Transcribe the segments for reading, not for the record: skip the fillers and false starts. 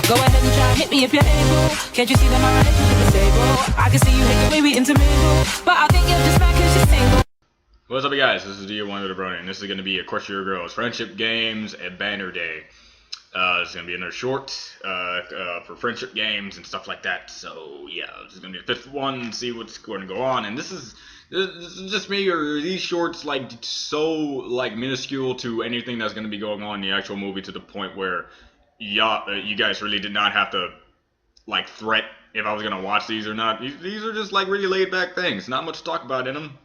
Go ahead and try, hit me if you're able. Can't you see that my relationship is stable? I can see you hate the way we intermingle, but I think you're just mad cause you're single. What's up, you guys? This is D1 with the Brony, and this is going to be, of course, your girls friendship games at Banner Day. It's going to be another short for friendship games and stuff like that. So yeah, this is going to be the fifth one. See what's going to go on. And this is just me, or are these shorts like so like minuscule to anything that's going to be going on in the actual movie, to the point where you guys really did not have to like threat if I was going to watch these or not. These are just like really laid back things. Not much to talk about in them.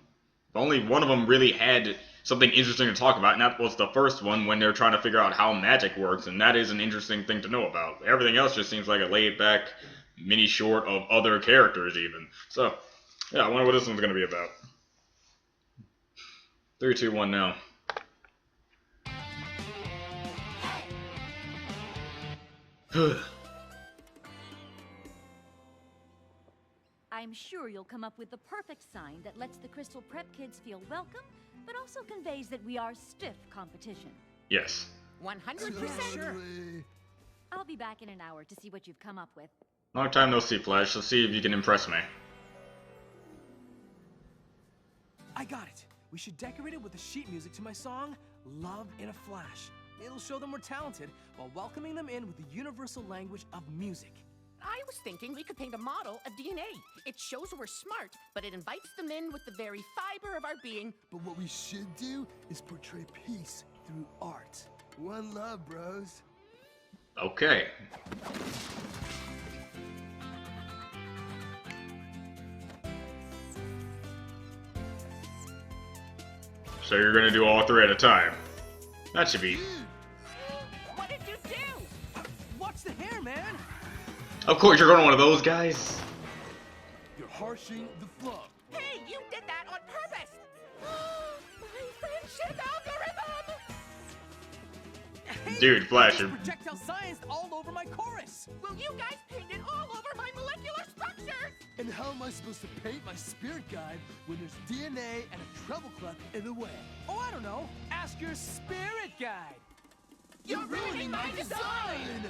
Only one of them really had something interesting to talk about, and that was the first one, when they're trying to figure out how magic works, and that is an interesting thing to know about. Everything else just seems like a laid-back mini short of other characters, even. So, yeah, I wonder what this one's going to be about. 3, 2, 1 now. I'm sure you'll come up with the perfect sign that lets the Crystal Prep kids feel welcome, but also conveys that we are stiff competition. Yes. 100% sure. I'll be back in an hour to see what you've come up with. Long time no see, Flash. Let's see if you can impress me. I got it. We should decorate it with the sheet music to my song, Love in a Flash. It'll show them we're talented while welcoming them in with the universal language of music. I was thinking we could paint a model of DNA. It shows we're smart, but it invites them in with the very fiber of our being. But what we should do is portray peace through art. One love, bros. Okay. So you're gonna do all 3 at a time. That should be... What did you do? Watch the hair, man! Of course, you're going to one of those guys. You're harshing the flow. Hey, you did that on purpose! My friendship algorithm! Hey, Dude, Flash. Projectile science all over my chorus! Will you guys paint it all over my molecular structures? And how am I supposed to paint my spirit guide when there's DNA and a treble clef in the way? Oh, I don't know. Ask your spirit guide. You're ruining my design!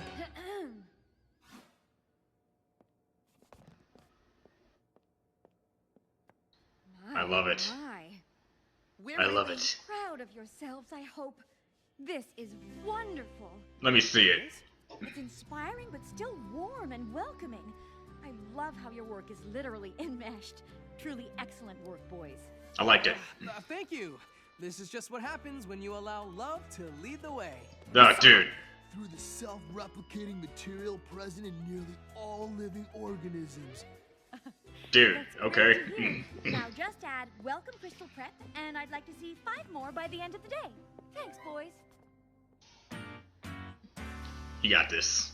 I love it. I love it. Proud of yourselves, I hope. This is wonderful. Let me see it. It's inspiring but still warm and welcoming. I love how your work is literally enmeshed. Truly excellent work, boys. I liked it. Thank you. This is just what happens when you allow love to lead the way. Oh, dude. Through the self-replicating material present in nearly all living organisms. Dude, okay. Now just add welcome Crystal Prep, and I'd like to see 5 more by the end of the day. Thanks, boys. You got this.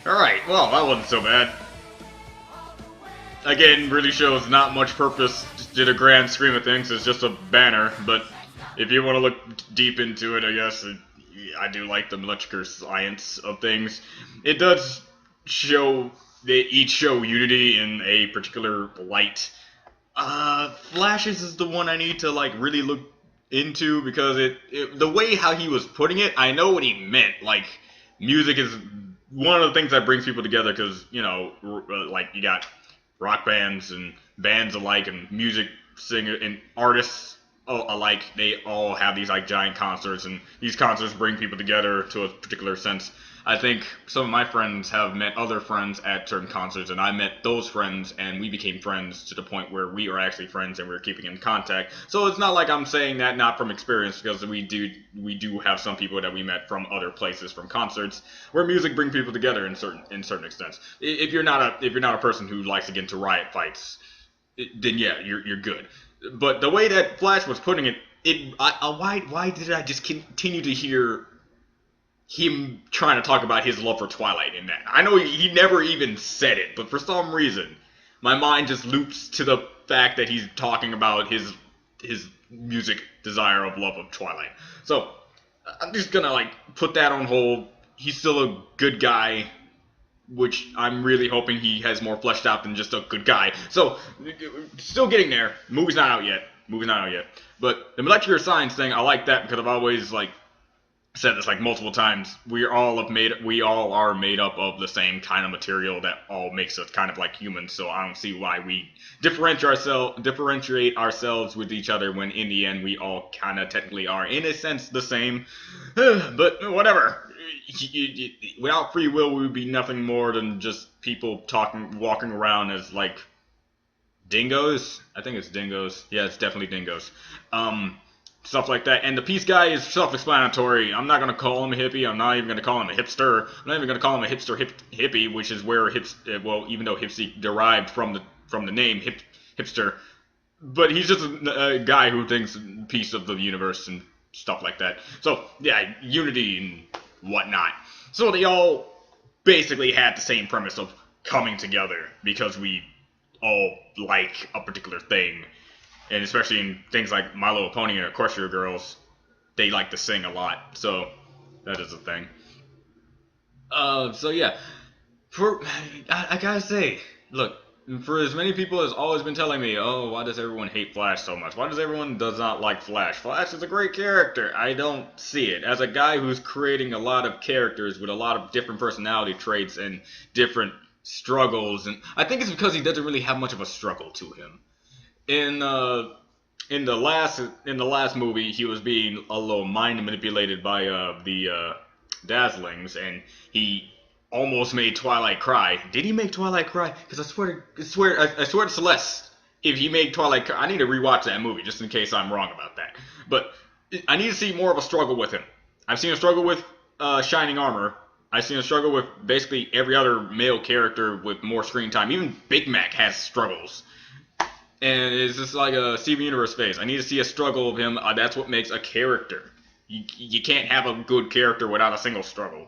Alright, well, that wasn't so bad. Again, really shows not much purpose to the grand scheme of things. It's just a banner, but if you want to look deep into it, I guess, I do like the molecular science of things. It does show... They each show unity in a particular light. Flashes is the one I need to like really look into, because the way how he was putting it, I know what he meant. Like, music is one of the things that brings people together, because, you know, like, you got rock bands and bands alike, and music singer and artists alike. They all have these like giant concerts, and these concerts bring people together to a particular sense. I think some of my friends have met other friends at certain concerts, and I met those friends, and we became friends to the point where we are actually friends and we're keeping in contact. So it's not like I'm saying that not from experience, because we do have some people that we met from other places, from concerts, where music brings people together in certain extents. If you're not a person who likes to get into riot fights, then yeah, you're good. But the way that Flash was putting it, why did I just continue to hear him trying to talk about his love for Twilight in that? I know he never even said it, but for some reason, my mind just loops to the fact that he's talking about his music desire of love of Twilight. So, I'm just gonna, like, put that on hold. He's still a good guy, which I'm really hoping he has more fleshed out than just a good guy. So, still getting there. Movie's not out yet. But the molecular science thing, I like that, because I've always, like, said this like multiple times. We all are made up of the same kind of material that all makes us kind of like humans. So I don't see why we differentiate ourselves with each other when in the end we all kind of technically are in a sense the same. But whatever. Without free will, we would be nothing more than just people walking around as like dingoes. I think it's dingoes. Yeah, it's definitely dingoes. Stuff like that. And the peace guy is self-explanatory. I'm not going to call him a hippie. I'm not even going to call him a hipster. I'm not even going to call him a hippie, which is where even though hipster derived from the name hipster, but he's just a guy who thinks peace of the universe and stuff like that. So, yeah, unity and whatnot. So they all basically had the same premise of coming together because we all like a particular thing. And especially in things like My Little Pony and Equestria Girls, they like to sing a lot. So that is a thing. So yeah, I gotta say, look, for as many people as always been telling me, oh, why does everyone hate Flash so much? Why does everyone does not like Flash? Flash is a great character. I don't see it. As a guy who's creating a lot of characters with a lot of different personality traits and different struggles, and I think it's because he doesn't really have much of a struggle to him. In the last movie, he was being a little mind manipulated by the Dazzlings, and he almost made Twilight cry. Did he make Twilight cry? Because I swear to Celeste, if he made Twilight cry, I need to rewatch that movie just in case I'm wrong about that. But I need to see more of a struggle with him. I've seen a struggle with Shining Armor. I've seen a struggle with basically every other male character with more screen time. Even Big Mac has struggles. And it's just like a Steven Universe phase. I need to see a struggle of him. That's what makes a character. You can't have a good character without a single struggle.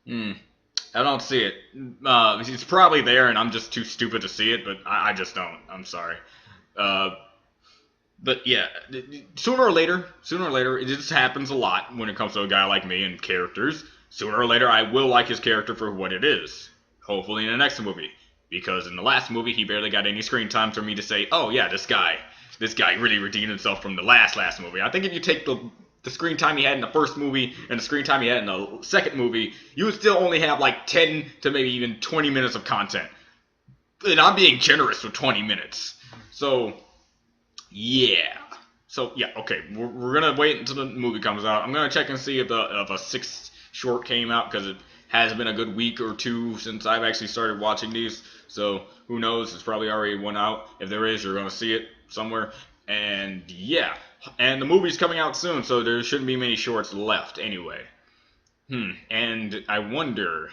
I don't see it. It's probably there, and I'm just too stupid to see it, but I just don't. I'm sorry. But yeah, sooner or later, it just happens a lot when it comes to a guy like me and characters. Sooner or later, I will like his character for what it is. Hopefully in the next movie. Because in the last movie, he barely got any screen time for me to say, oh yeah, this guy really redeemed himself from the last movie. I think if you take the screen time he had in the first movie and the screen time he had in the second movie, you would still only have like 10 to maybe even 20 minutes of content. And I'm being generous with 20 minutes. So, yeah. Okay, we're going to wait until the movie comes out. I'm going to check and see if a sixth short came out, because it has been a good week or two since I've actually started watching these. So, who knows? It's probably already one out. If there is, you're going to see it somewhere. And yeah. And the movie's coming out soon, so there shouldn't be many shorts left anyway. And I wonder...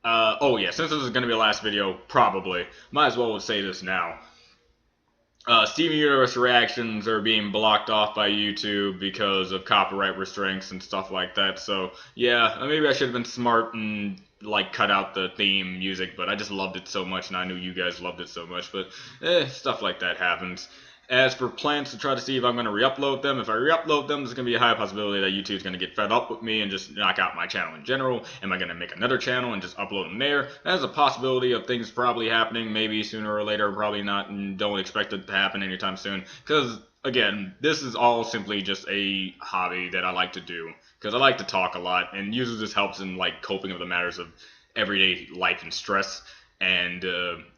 oh yeah, since this is going to be the last video, probably, might as well say this now. Steven Universe reactions are being blocked off by YouTube because of copyright restraints and stuff like that. So yeah, maybe I should have been smart and like cut out the theme music, but I just loved it so much, and I knew you guys loved it so much. But stuff like that happens. As for plans to try to see if I'm going to re-upload them, if I re-upload them, there's going to be a high possibility that YouTube's going to get fed up with me and just knock out my channel in general. Am I going to make another channel and just upload them there? There's a possibility of things probably happening, maybe sooner or later, probably not, and don't expect it to happen anytime soon. Because, again, this is all simply just a hobby that I like to do. Because I like to talk a lot, and usually this helps in like coping with the matters of everyday life and stress. And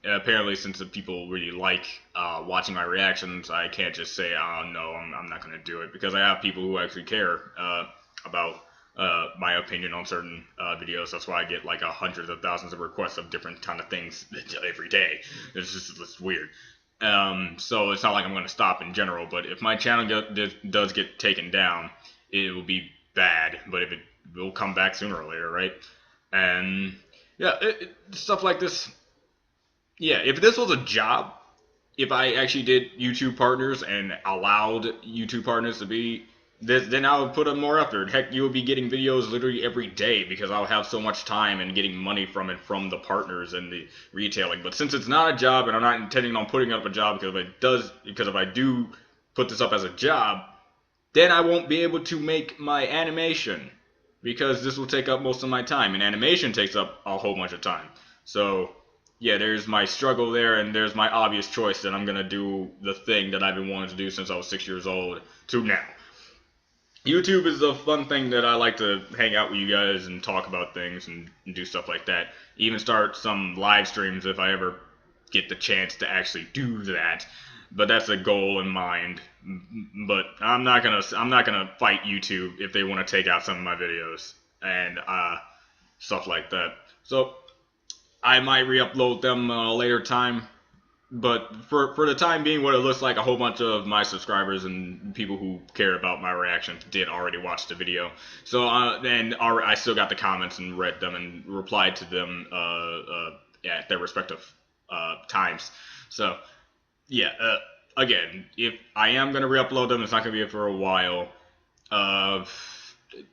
apparently, since the people really like watching my reactions, I can't just say, oh no, I'm not going to do it, because I have people who actually care about my opinion on certain videos. That's why I get like hundreds of thousands of requests of different kind of things every day. It's weird. So it's not like I'm going to stop in general, but if my channel does get taken down, it will be bad, but if it will come back sooner or later, right? And yeah, stuff like this. Yeah, if this was a job, if I actually did YouTube partners and allowed YouTube partners to be this, then I would put in more effort. Heck, you would be getting videos literally every day, because I'll have so much time and getting money from it from the partners and the retailing. But since it's not a job, and I'm not intending on putting up a job, because if I do put this up as a job, then I won't be able to make my animation, because this will take up most of my time, and animation takes up a whole bunch of time. So, yeah, there's my struggle there, and there's my obvious choice that I'm going to do the thing that I've been wanting to do since I was 6 years old to now. YouTube is a fun thing that I like to hang out with you guys and talk about things and do stuff like that. Even start some live streams if I ever get the chance to actually do that. But that's a goal in mind. But I'm not gonna fight YouTube if they want to take out some of my videos and stuff like that. So I might re-upload them later time. But for the time being, what it looks like, a whole bunch of my subscribers and people who care about my reaction did already watch the video. So and I still got the comments and read them and replied to them at their respective times. So yeah, again, if I am gonna re-upload them, it's not gonna be for a while. Uh,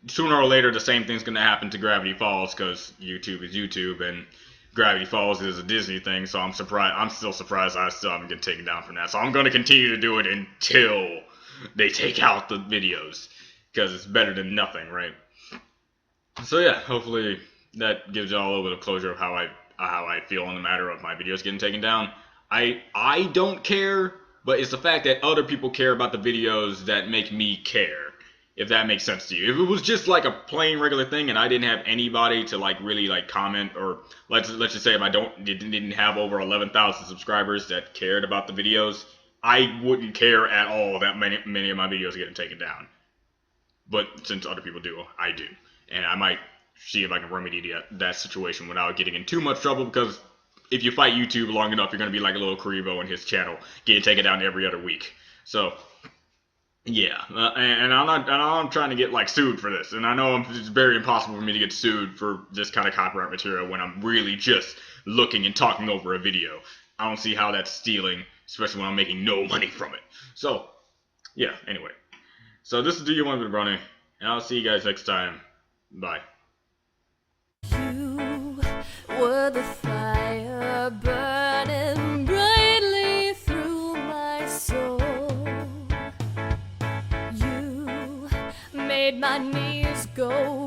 Sooner or later, the same thing's gonna happen to Gravity Falls because YouTube is YouTube and Gravity Falls is a Disney thing, so I'm surprised. I'm still surprised I still haven't get taken down from that. So I'm gonna continue to do it until they take out the videos, because it's better than nothing, right? So yeah, hopefully that gives y'all a little bit of closure of how I feel in the matter of my videos getting taken down. I don't care, but it's the fact that other people care about the videos that make me care. If that makes sense to you. If it was just like a plain regular thing and I didn't have anybody to like really like comment, or let's just say if I didn't have over 11,000 subscribers that cared about the videos, I wouldn't care at all that many of my videos are getting taken down. But since other people do, I do. And I might see if I can remedy that situation without getting in too much trouble, because if you fight YouTube long enough, you're going to be like a little Karibo in his channel, getting taken down every other week. So yeah, and I'm trying to get like sued for this, and I know it's very impossible for me to get sued for this kind of copyright material when I'm really just looking and talking over a video. I don't see how that's stealing, especially when I'm making no money from it. So, yeah, anyway. So this is Do You Want Me to Running, and I'll see you guys next time. Bye. You were the fire burning brightly through my soul. You made my knees go